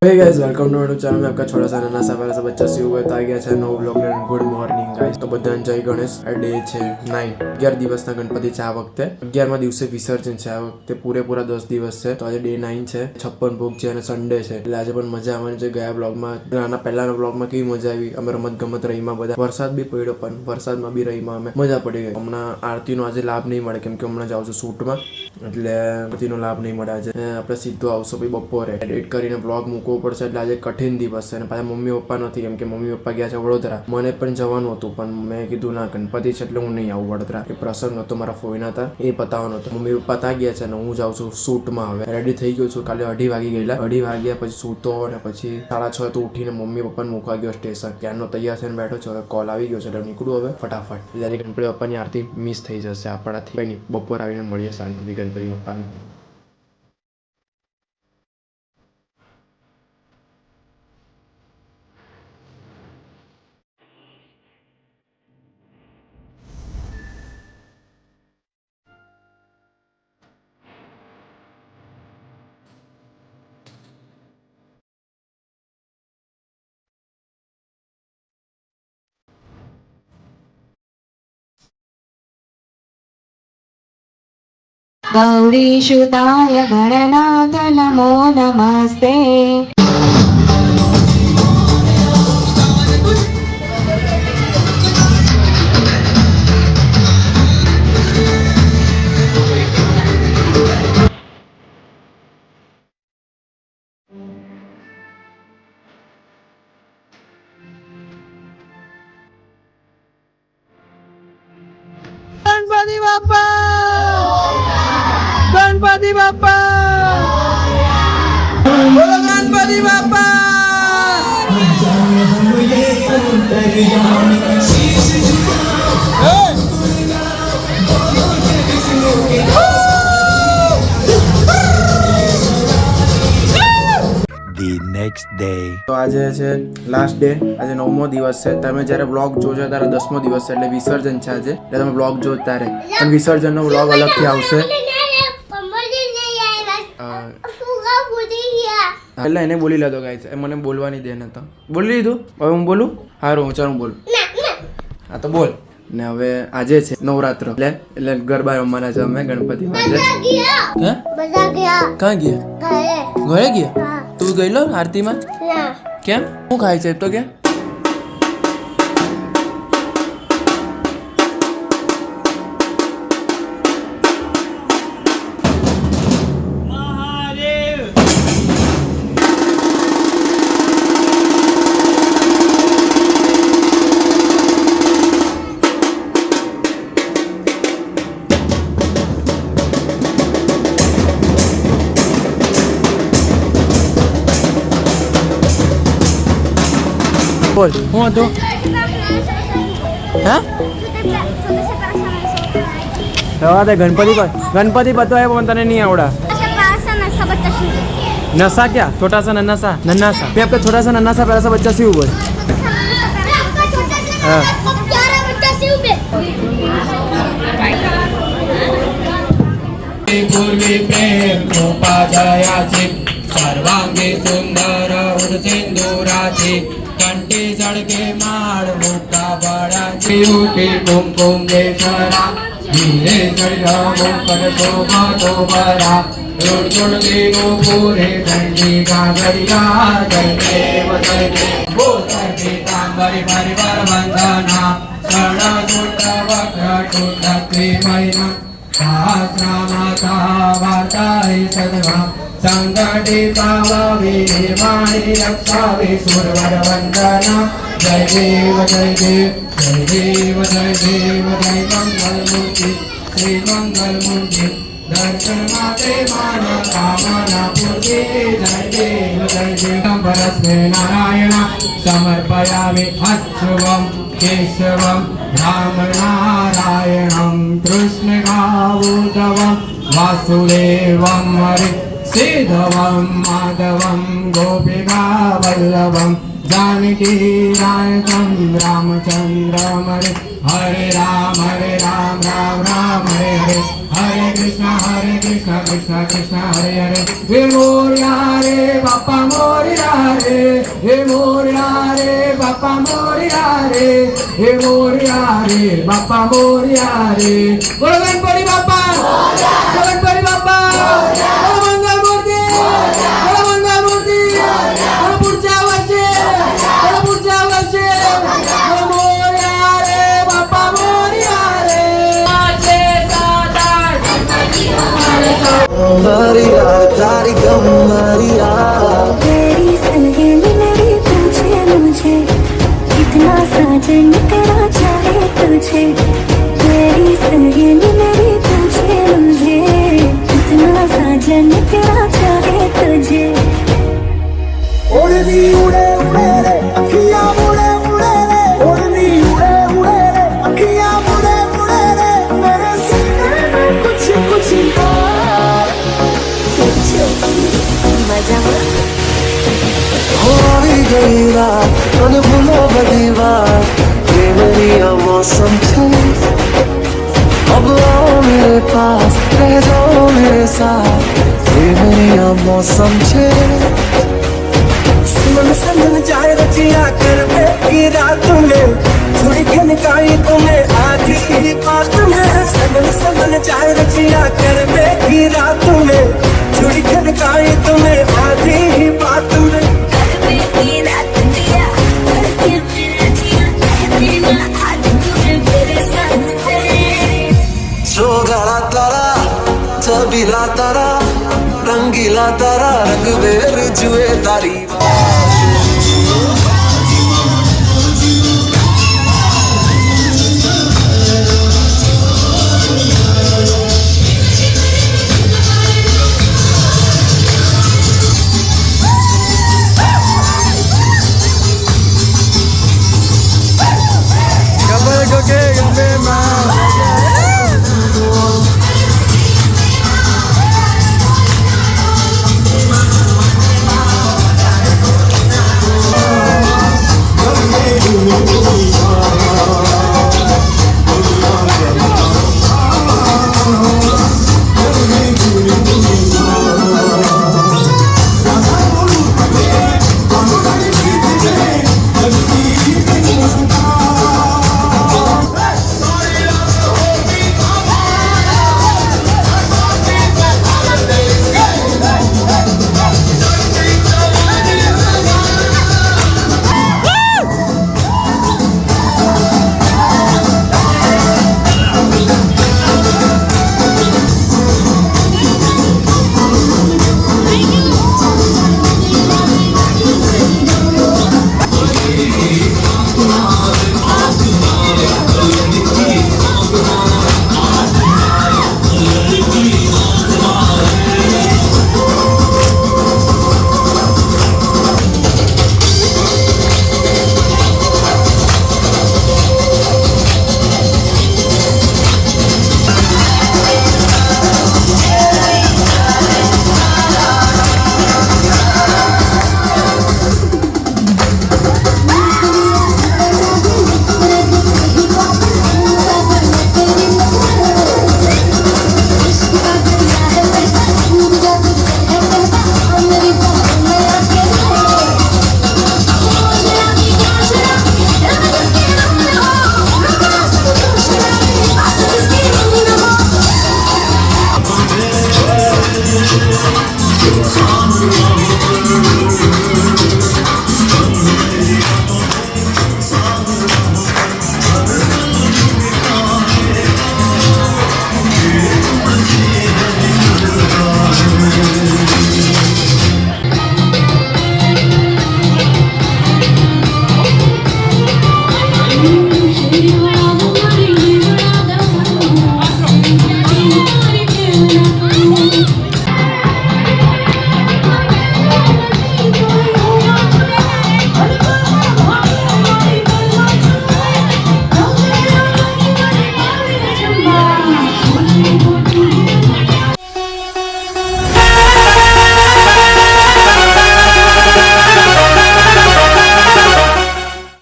hey guys welcome to my channel में आपका छोटा सा नाना सा प्यारा सा बच्चा सी हुआ था गया છે નવો વ્લોગ ને ગુડ મોર્નિંગ ગાइस તો બધાને જય ગણેશ આ ડે છે 9 11 દિવસના ગણપતિ છે આ વખતે 11મા દિવસે વિસર્જન છે આ વખતે પૂરેપૂરા 10 દિવસ છે તો આજે ડે 9 છે 56 ભોગ છે અને સન્ડે છે એટલે આજે પણ મજા આવવાની છે ગયા વ્લોગમાં નાના પહેલાના વ્લોગમાં કેવી મજા આવી અમે રમત ગમત રહીમાં બધા વરસાદ બી પડ્યો પણ વરસાદમાં બી રહીમાં અમે મજા પડી ગઈ હમણાં આરતીનો આજે લાભ નહીં મળે કેમ કે હમણાં જાઉં છું શૂટમાં એટલે આરતીનો લાભ નહીં મળે આજે આપણે સીધો આવશો ભાઈ બપોરે એડિટ કરીને વ્લોગ મૂકવો પડશે એટલે આજે કઠિન દિવસ છે અને પાછા મમ્મી પપ્પા નથી કેમ કે મમ્મી પપ્પા ગયા છે વડોદરા મને પણ જવાનું હતું પણ મેં કીધું ના ગણપતિ છે એટલે હું નહીં આવું વડોદરા એ પ્રસંગ હતો મારા ફોઈના હતા એ પતાવવાનો હતો મમ્મી પપ્પા ત્યાં ગયા છે અને હું જાઉં છું શૂટમાં હવે રેડી થઈ ગયો છું કાલે 2:30 વાગી ગયેલા 2:30 વાગ્યા પછી સૂતો અને પછી 6:30 તો ઉઠીને મમ્મી પપ્પાને મૂકવા ગયો સ્ટેશન ત્યાંનો તૈયાર થઈને બેઠો છું હવે કોલ આવી ગયો છે એટલે નીકળું હવે ફટાફટ એટલે આજે ગણપતિ પપ્પાની આરતી મિસ થઈ જશે આપણાથી કંઈ નહીં બપોર આવીને મળીએ શાંતિથી ગણપતિ પપ્પાને गौरीशुताय गणनाथ नमो नमस्ते गणपति बाप्पा बोलो गणपति बाप्पा નેક્સ્ટ ડે તો આજે છે લાસ્ટ ડે આજે 9મો દિવસ છે તમે જ્યારે વ્લોગ જોજો ત્યારે 10મો દિવસ છે એટલે વિસર્જન છે આજે એટલે તમે વ્લોગ જો ત્યારે પણ વિસર્જનનો વ્લોગ અલગથી આવશે એટલે એને બોલી લેતો ગાઈસ એ મને બોલવાની દે નતો બોલી લીધું હવે હું બોલું હારું હું ચાલું બોલું હા તો બોલ ને હવે આજે છે નવરાત્ર એટલે ગરબા રમવાના છે અમે ગણપતિ માટે હે ક્યાં ગયા ઘરે ગયા તું ગયેલો આરતીમાં કેમ શું ખાય છે તો કે બોલ હું હતું હા રવા દે ગણપતિ પતો है પણ તને नहीं आवड़ा नशा क्या छोटा सा नन्ना सा मैं आपका छोटा सा नन्ना सा प्यारा सा बच्चा सी हूँ बोल हाँ पूर्वी प्रेम रूपादयाचे सर्वांगी सुंदर सिंदूराचे कंठी जड़के माड़ मुक्का बड़ा उठी कुमकुम केसरा धीरे चढ़ा मुकर शोभा तो बरा रुड़ देवो पूरे कंठी गागरिया जय देव पीतांबरी परिवार वंदना शरण सुट वक्र शुद्ध त्रिमयना सहस्रमाता वार्ताय सदवा संगठिता वीरवाणी रक्षावे सुरवर वंदना जय देव जय देव जय देव जय देव जय मंगल मूर्ति श्री मंगल मूर्ति दर्शन माते माना कामना पूर्ति जय देव परस्मै नारायण समर्पयामि अच्युतं केशवं राम नारायणं कृष्णगामिनीं उद्धवं वासुदेवं हरि श्रीधवं माधवं गोपिका वल्लभं जानकी नायकं रामचन्द्रं हरे राम राम राम हरे हरे हरे कृष्ण कृष्ण कृष्ण हरे हरे हे मोरिया रे बापा मोरिया रे हे मोरिया रे बापा मोरिया रे हे मोरिया रे बापा मोरिया रे बोलो गणपती बाप्पा बोलो गणपती बाप्पा बोलो मंगल मूर्ती बोलो मंगल मूर्ती बोलो पुढच्या वर्षी बोलो पुढच्या वर्षी बोलो मोरिया रे बाप्पा मोरिया रे मरिया तारी गम मरिया तेरी सहेली मेरी पूछे मुझे कितना साजन तेरा चाहे तुझे तेरी सहेली मेरी पूछे मुझे कितना साजन तेरा चाहे तुझे उड़नी उड़े उड़े रे अखियां उड़े उड़े रे उड़नी उड़े उड़े रे अखियां उड़े उड़े रे मेरे सीने में कुछ कुछ मजा हो गई रात मन भूलो बदी बात ये मेरी मौसम छे अब आओ मेरे पास रह जाओ मेरे साथ ये मेरी मौसम छे मन संग जाए रचिया कर की रात में थोड़ी खनकाई तुम्हें आधी ही बात में संग जाए रचिया कर की रात में थोड़ी खनकाई तुम्हें आधी ही बात में जोगला तारा छबीला तारा रंगीला तारा रंग बेर जुए तारी